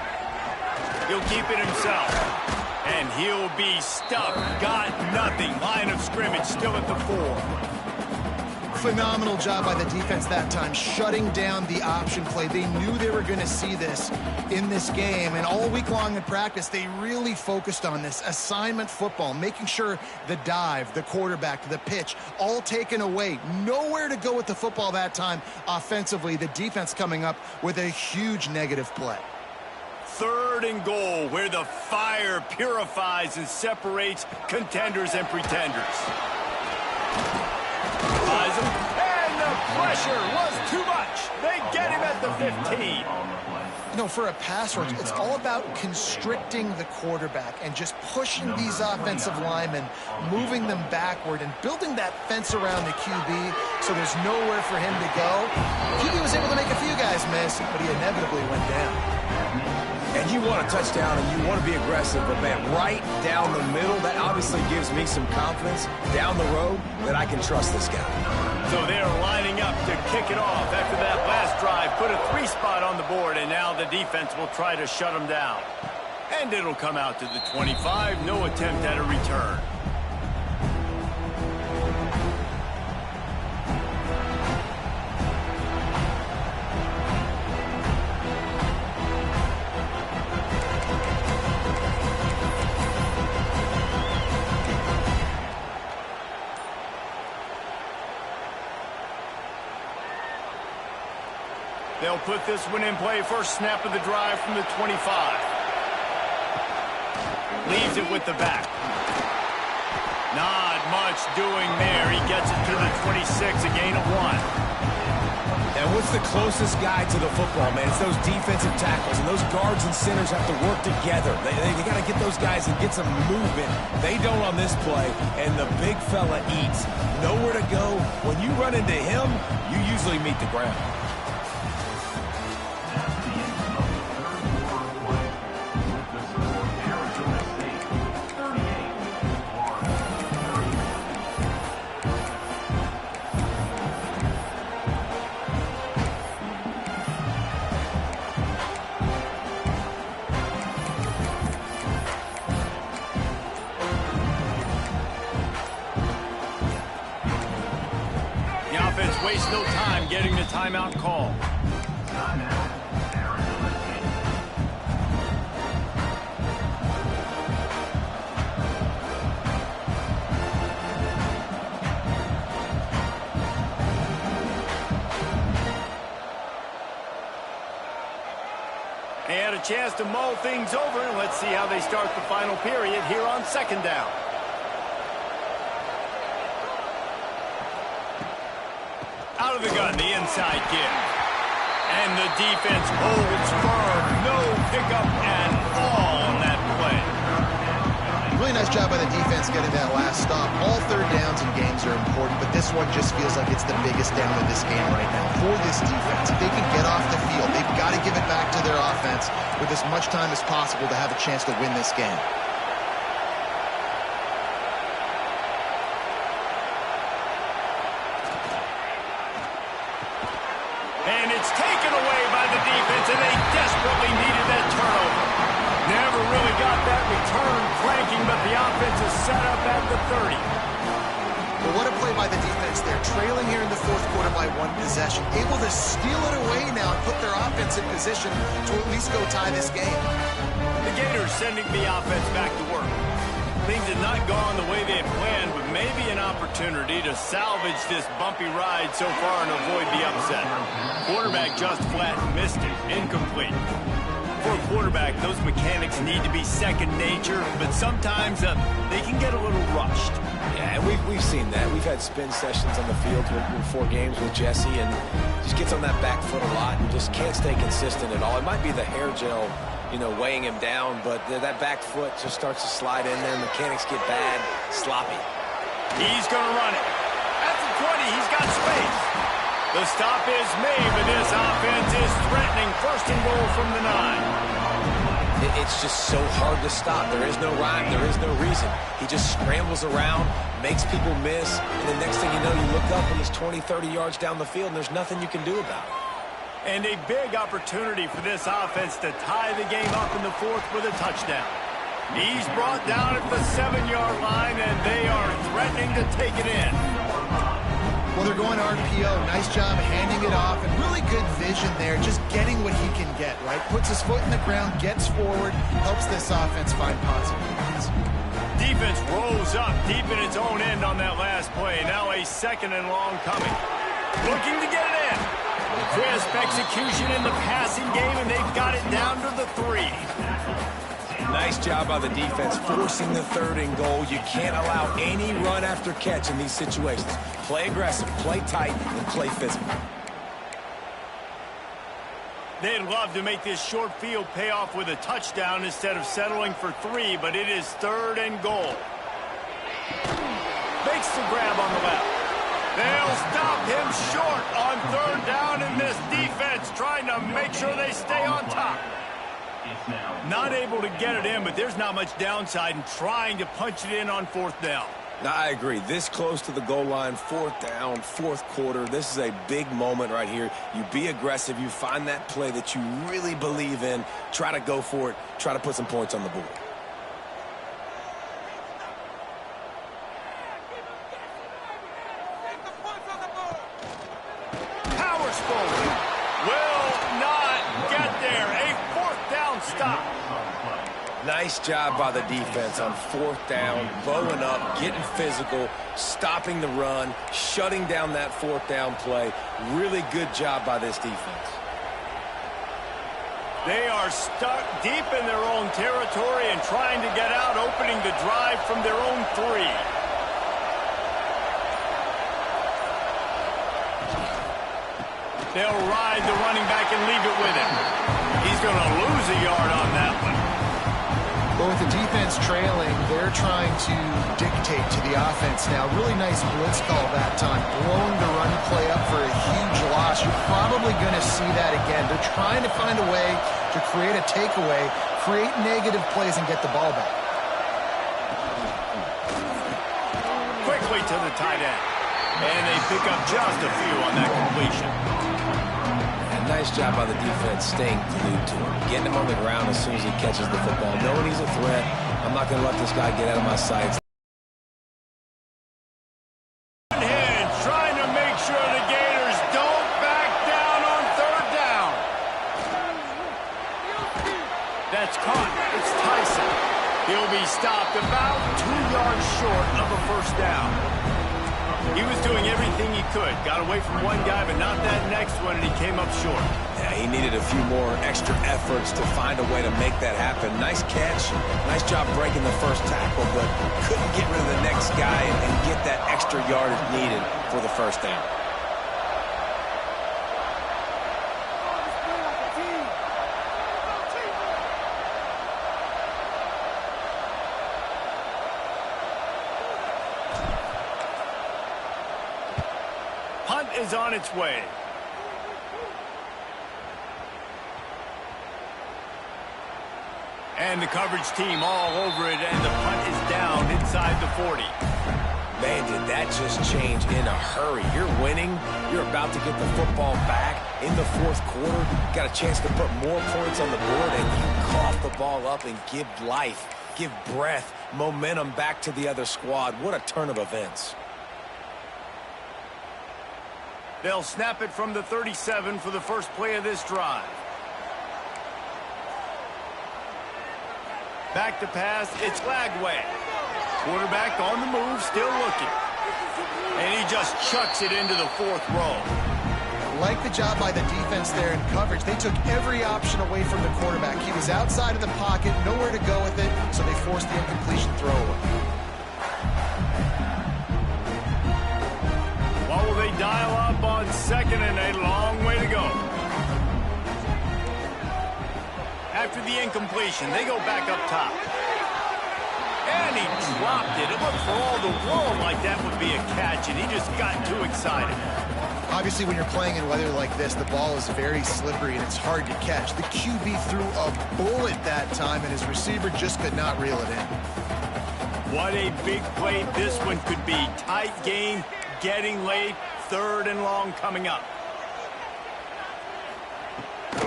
He'll keep it himself. And he'll be stuffed. Got nothing. Line of scrimmage still at the 4. Phenomenal job by the defense that time, shutting down the option play. They knew they were going to see this in this game, and all week long in practice, they really focused on this assignment football, making sure the dive, the quarterback, the pitch, all taken away. Nowhere to go with the football that time offensively. The defense coming up with a huge negative play. 3rd and goal, where the fire purifies and separates contenders and pretenders. And the pressure was too much. They get him at the 15. You know, for a pass rush, it's all about constricting the quarterback and just pushing these offensive linemen, moving them backward and building that fence around the QB so there's nowhere for him to go. QB was able to make a few guys miss, but he inevitably went down. And you want a touchdown and you want to be aggressive, but man, right down the middle, that obviously gives me some confidence down the road that I can trust this guy. So they're lining up to kick it off after that last drive. Put a 3 spot on the board, and now the defense will try to shut them down. And it'll come out to the 25. No attempt at a return. They'll put this one in play. First snap of the drive from the 25. Leaves it with the back. Not much doing there. He gets it to the 26, a gain of 1. And what's the closest guy to the football, man? It's those defensive tackles, and those guards and centers have to work together. They got to get those guys and get some movement. They don't on this play, and the big fella eats. Nowhere to go. When you run into him, you usually meet the ground. Waste no time getting the timeout call. They had a chance to mull things over, and let's see how they start the final period here on second down. Out of the gun, the inside give. And the defense holds firm. No pickup at all on that play. Really nice job by the defense getting that last stop. All third downs in games are important, but this one just feels like it's the biggest down in this game right now for this defense. If they can get off the field, they've got to give it back to their offense with as much time as possible to have a chance to win this game. And it's taken away by the defense, and they desperately needed that turnover. Never really got that return cranking, but the offense is set up at the 30. Well, what a play by the defense there. Trailing here in the fourth quarter by one possession. Able to steal it away now and put their offense in position to at least go tie this game. The Gators sending the offense back to work. Things had not gone the way they had planned, but maybe an opportunity to salvage this bumpy ride so far and avoid the upset. Quarterback just flat missed it. Incomplete. For a quarterback, those mechanics need to be second nature, but sometimes they can get a little rushed. Yeah, and we've seen that. We've had spin sessions on the field before games with Jesse, and just gets on that back foot a lot and just can't stay consistent at all. It might be the hair gel, weighing him down, but that back foot just starts to slide in there. Mechanics get bad, sloppy. He's going to run it. At the 20, he's got space. The stop is made, but this offense is threatening. First and goal from the 9. It's just so hard to stop. There is no rhyme. There is no reason. He just scrambles around, makes people miss, and the next thing you know, you look up and he's 20, 30 yards down the field, and there's nothing you can do about it. And a big opportunity for this offense to tie the game up in the fourth with a touchdown. He's brought down at the 7-yard line, and they are threatening to take it in. Well, they're going RPO. Nice job handing it off, and really good vision there, just getting what he can get, right? Puts his foot in the ground, gets forward, helps this offense find possibilities. Defense rolls up deep in its own end on that last play. Now a second and long coming. Looking to get it in. Crisp execution in the passing game, and they've got it down to the 3. Nice job by the defense forcing the third and goal. You can't allow any run after catch in these situations. Play aggressive, play tight, and play physical. They'd love to make this short field pay off with a touchdown instead of settling for 3, but it is third and goal. Makes the grab on the left. They'll stop him short on third down, and this defense trying to make sure they stay on top. Not able to get it in, but there's not much downside in trying to punch it in on fourth down. I agree. This close to the goal line, fourth down, fourth quarter. This is a big moment right here. You be aggressive. You find that play that you really believe in. Try to go for it. Try to put some points on the board. Powers forward. Will not get there. A fourth down stop. Nice job by the defense on fourth down, bowing up, getting physical, stopping the run, shutting down that fourth down play. Really good job by this defense. They are stuck deep in their own territory and trying to get out, opening the drive from their own 3. They'll ride the running back and leave it with him. He's going to lose a yard on that one. But with the defense trailing, they're trying to dictate to the offense now. Really nice blitz call that time, blowing the run play up for a huge loss. You're probably going to see that again. They're trying to find a way to create a takeaway, create negative plays, and get the ball back. Quickly to the tight end. And they pick up just a few on that completion. Nice job by the defense staying glued to him, getting him on the ground as soon as he catches the football, knowing he's a threat. I'm not going to let this guy get out of my sights. Hand trying to make sure the Gators don't back down on 3rd down. That's caught. It's Tyson. He'll be stopped about 2 yards short of a 1st down. He was doing everything he could. Got away from one guy, but not that next one, and he came up short. Yeah, he needed a few more extra efforts to find a way to make that happen. Nice catch. Nice job breaking the first tackle, but couldn't get rid of the next guy and get that extra yardage needed for the 1st down. Punt is on its way. And the coverage team all over it, and the punt is down inside the 40. Man, did that just change in a hurry. You're winning. You're about to get the football back in the 4th quarter. Got a chance to put more points on the board, and you cough the ball up and give life, give breath, momentum back to the other squad. What a turn of events. They'll snap it from the 37 for the first play of this drive. Back to pass, it's Lagway. Quarterback on the move, still looking. And he just chucks it into the 4th row. Like the job by the defense there in coverage. They took every option away from the quarterback. He was outside of the pocket, nowhere to go with it, so they forced the incompletion throw away. What will they dial up on 2nd and a long way to go? After the incompletion, they go back up top. And he dropped it. It looked for all the world like that would be a catch, and he just got too excited. Obviously, when you're playing in weather like this, the ball is very slippery and it's hard to catch. The QB threw a bullet that time, and his receiver just could not reel it in. What a big play this one could be. Tight game, getting late, 3rd and long coming up.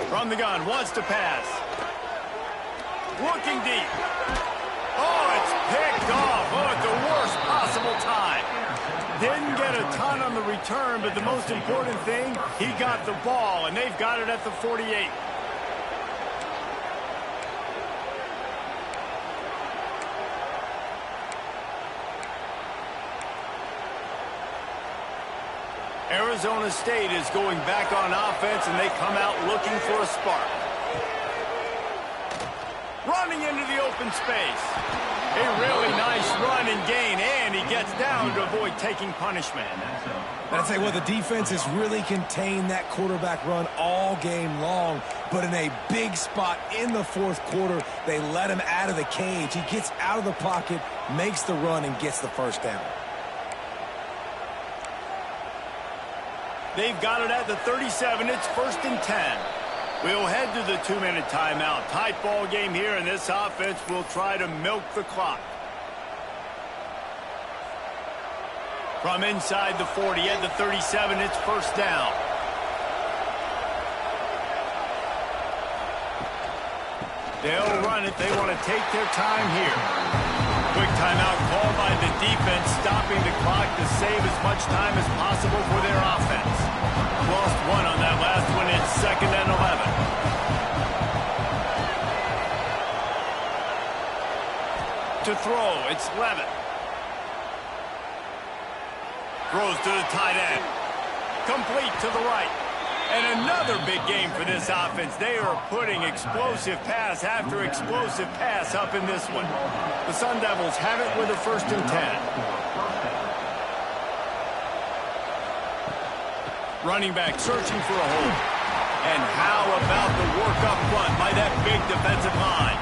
From the gun, wants to pass. Looking deep. Oh, it's picked off. Oh, at the worst possible time. Didn't get a ton on the return, but the most important thing, he got the ball, and they've got it at the 48. Arizona State is going back on offense, and they come out looking for a spark. Running into the open space. A really nice run and gain, and he gets down to avoid taking punishment. I'd say, well, the defense has really contained that quarterback run all game long, but in a big spot in the 4th quarter, they let him out of the cage. He gets out of the pocket, makes the run, and gets the 1st down. They've got it at the 37. It's 1st and 10. We'll head to the 2-minute timeout. Tight ball game here, and this offense will try to milk the clock. From inside the 40 at the 37, it's 1st down. They'll run it. They want to take their time here. Quick timeout called by the defense, stopping the clock to save as much time as possible for their offense. Lost one on that last one. It's 2nd and 11. To throw, it's Levitt. Throws to the tight end. Complete to the right. And another big game for this offense. They are putting explosive pass after explosive pass up in this one. The Sun Devils have it with a 1st and 10. Running back searching for a hole. And how about the work up front by that big defensive line?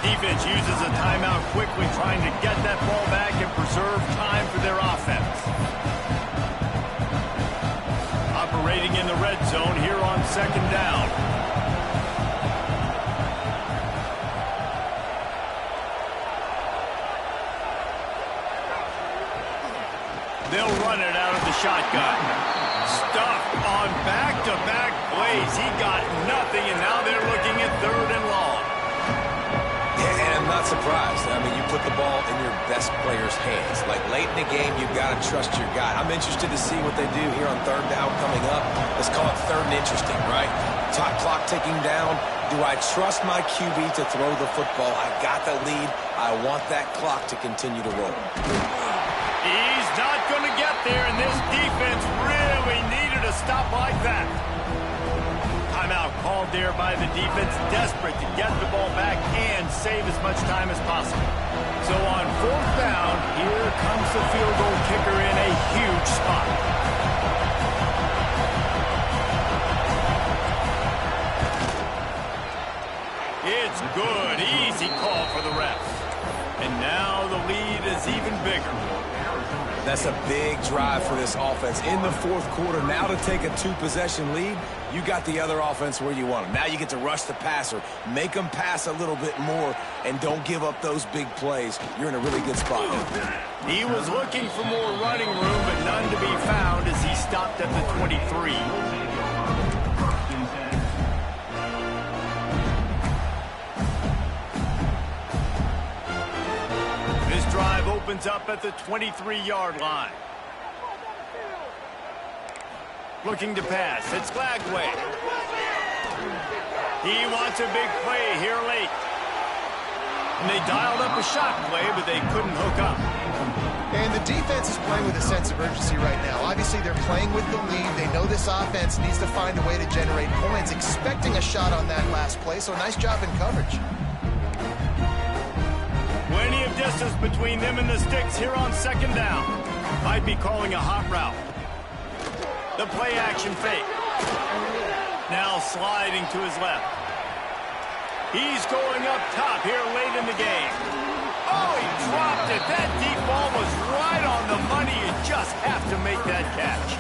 Defense uses a timeout quickly, trying to get that ball back and preserve time for their offense. Operating in the red zone here on 2nd down. They'll run it out of the shotgun. Stuffed on back-to-back plays. He got nothing, and now they're looking at 3rd and long. Yeah, and I'm not surprised. I mean, you put the ball in your best player's hands. Like, late in the game, you've got to trust your guy. I'm interested to see what they do here on 3rd down coming up. Let's call it 3rd and interesting, right? Top clock ticking down. Do I trust my QB to throw the football? I got the lead. I want that clock to continue to roll. He's not going to get there, and this defense really needed a stop like that. Timeout called there by the defense, desperate to get the ball back and save as much time as possible. So on 4th down, here comes the field goal kicker in a huge spot. It's good. Easy call for the refs. And now the lead is even bigger. That's a big drive for this offense in the 4th quarter. Now to take a 2-possession lead, you got the other offense where you want them. Now you get to rush the passer, make them pass a little bit more, and don't give up those big plays. You're in a really good spot now. He was looking for more running room, but none to be found as he stopped at the 23. Drive opens up at the 23-yard line. Looking to pass. It's Lagway. He wants a big play here late. And they dialed up a shot play, but they couldn't hook up. And the defense is playing with a sense of urgency right now. Obviously, they're playing with the lead. They know this offense needs to find a way to generate points, expecting a shot on that last play, so nice job in coverage. Plenty of distance between them and the sticks here on 2nd down. Might be calling a hot route. The play action fake. Now sliding to his left. He's going up top here late in the game. Oh, he dropped it. That deep ball was right on the money. You just have to make that catch.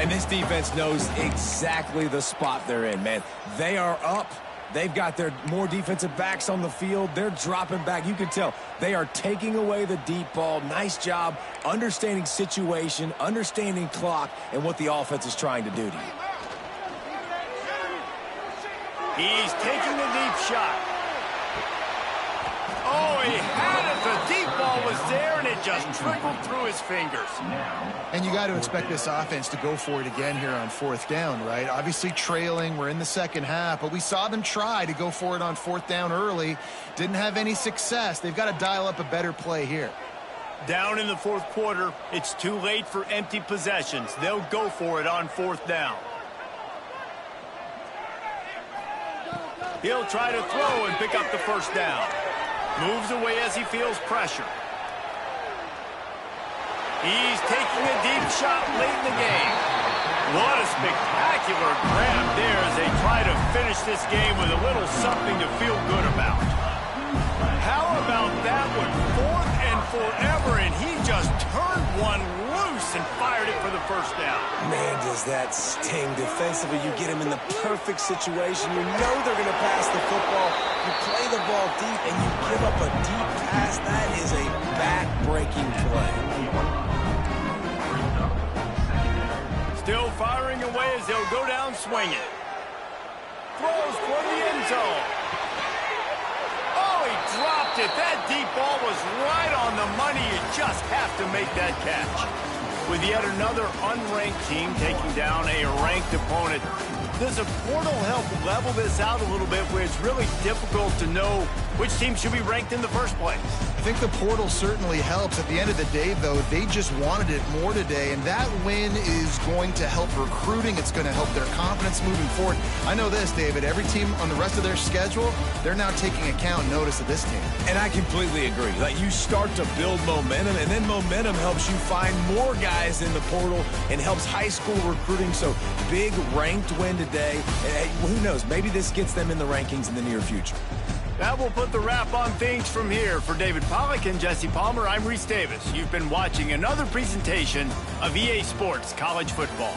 And this defense knows exactly the spot they're in, man. They are up. They've got their more defensive backs on the field. They're dropping back. You can tell they are taking away the deep ball. Nice job understanding situation, understanding clock, and what the offense is trying to do to you. He's taking the deep shot. Oh, he had it. The deep ball was there, and it just trickled through his fingers. And you got to expect this offense to go for it again here on 4th down, right? Obviously trailing. We're in the 2nd half, but we saw them try to go for it on 4th down early. Didn't have any success. They've got to dial up a better play here. Down in the 4th quarter, it's too late for empty possessions. They'll go for it on 4th down. He'll try to throw and pick up the 1st down. Moves away as he feels pressure. He's taking a deep shot late in the game. What a spectacular grab there as they try to finish this game with a little something to feel good about. How about that one? 4th and forever, and he just turned one loose and fired it for the 1st down. Man, does that sting defensively. You get him in the perfect situation. You know they're going to pass the football. You play the ball deep, and you give up a deep pass. That is a back-breaking play. Still firing away as they'll go down swinging. Throws for the end zone. Oh, he dropped it. That deep ball was right on the money. You just have to make that catch. With yet another unranked team taking down a ranked opponent, Does a portal help level this out a little bit where it's really difficult to know which team should be ranked in the first place? I think the portal certainly helps. At the end of the day, though, they just wanted it more today, and that win is going to help recruiting. It's going to help their confidence moving forward. I know this, David. Every team on the rest of their schedule, they're now taking account and notice of this team. And I completely agree. Like, you start to build momentum, and then momentum helps you find more guys in the portal and helps high school recruiting. So big ranked win today. And who knows? Maybe this gets them in the rankings in the near future. That will put the wrap on things from here. For David Pollack and Jesse Palmer, I'm Reese Davis. You've been watching another presentation of EA Sports College Football.